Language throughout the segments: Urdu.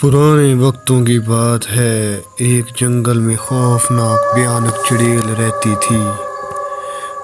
پرانے وقتوں کی بات ہے، ایک جنگل میں خوفناک بھیانک چڑیل رہتی تھی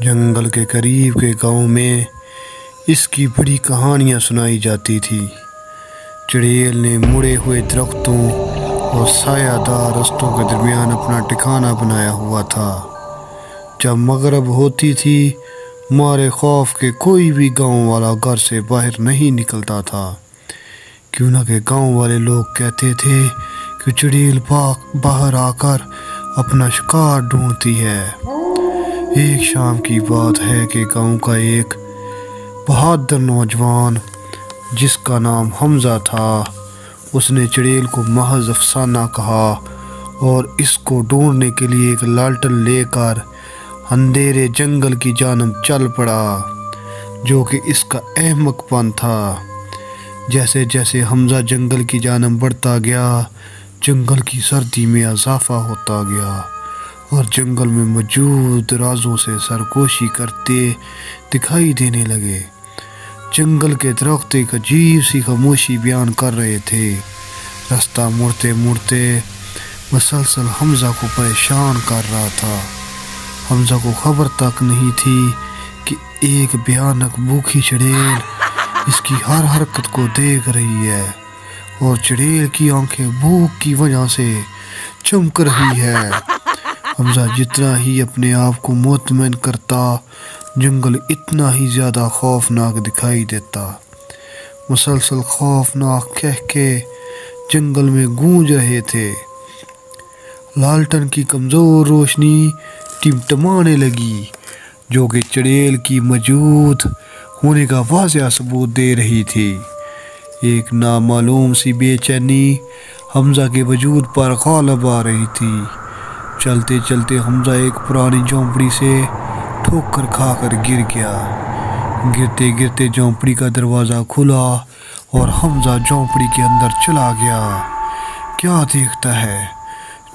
جنگل کے قریب کے گاؤں میں اس کی بڑی کہانیاں سنائی جاتی تھی۔ چڑیل نے مڑے ہوئے درختوں اور سایہ دار رستوں کے درمیان اپنا ٹھکانہ بنایا ہوا تھا۔ جب مغرب ہوتی تھی، مارے خوف کے کوئی بھی گاؤں والا گھر سے باہر نہیں نکلتا تھا، کیوں نہ کہ گاؤں والے لوگ کہتے تھے کہ چڑیل باہر آ کر اپنا شکار ڈھونڈتی ہے۔ ایک شام کی بات ہے کہ گاؤں کا ایک بہادر نوجوان جس کا نام حمزہ تھا، اس نے چڑیل کو محض افسانہ کہا اور اس کو ڈھونڈنے کے لیے ایک لالٹن لے کر اندھیرے جنگل کی جانب چل پڑا، جو کہ اس کا احمق پن تھا۔ جیسے جیسے حمزہ جنگل کی جانب بڑھتا گیا، جنگل کی سردی میں اضافہ ہوتا گیا اور جنگل میں موجود رازوں سے سرگوشی کرتے دکھائی دینے لگے۔ جنگل کے درخت ایک عجیب سی خاموشی بیان کر رہے تھے۔ راستہ مڑتے مڑتے مسلسل حمزہ کو پریشان کر رہا تھا۔ حمزہ کو خبر تک نہیں تھی کہ ایک بھیانک بھوکی چڑیل اس کی ہر حرکت کو دیکھ رہی ہے اور چڑیل کی آنکھیں بھوک کی وجہ سے چمک رہی ہے۔ حمزہ جتنا ہی اپنے آپ کو مطمئن کرتا، جنگل اتنا ہی زیادہ خوفناک دکھائی دیتا۔ مسلسل خوفناک قہقہے جنگل میں گونج رہے تھے۔ لالٹن کی کمزور روشنی ٹمٹمانے لگی، جو کہ چڑیل کی موجود ہونے کا واضح ثبوت دے رہی تھی۔ ایک نامعلوم سی بے چینی حمزہ کے وجود پر غالب آ رہی تھی۔ چلتے چلتے حمزہ ایک پرانی جھونپڑی سے ٹھوکر کھا کر گر گیا۔ گرتے گرتے جھونپڑی کا دروازہ کھلا اور حمزہ جھونپڑی کے اندر چلا گیا۔ کیا دیکھتا ہے،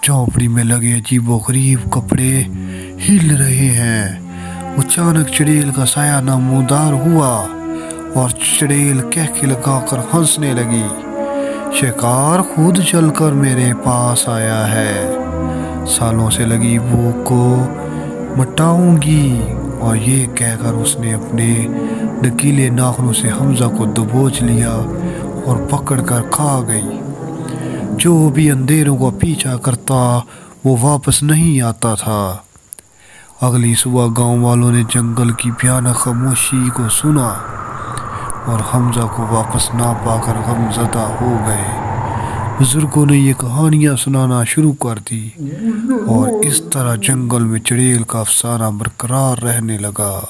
جھونپڑی میں لگے عجیب و غریب کپڑے ہل رہے ہیں۔ اچانک چڑیل کا سایہ نمودار ہوا اور چڑیل قہقہے لگا کر ہنسنے لگی۔ شکار خود چل کر میرے پاس آیا ہے، سالوں سے لگی بھوک کو مٹاؤں گی۔ اور یہ کہہ کر اس نے اپنے نکیلے ناخنوں سے حمزہ کو دبوچ لیا اور پکڑ کر کھا گئی۔ جو بھی اندھیروں کا پیچھا کرتا وہ واپس نہیں آتا تھا۔ اگلی صبح گاؤں والوں نے جنگل کی بھیانک خاموشی کو سنا اور حمزہ کو واپس نہ پا کر غمزدہ ہو گئے۔ بزرگوں نے یہ کہانیاں سنانا شروع کر دی اور اس طرح جنگل میں چڑیل کا افسانہ برقرار رہنے لگا۔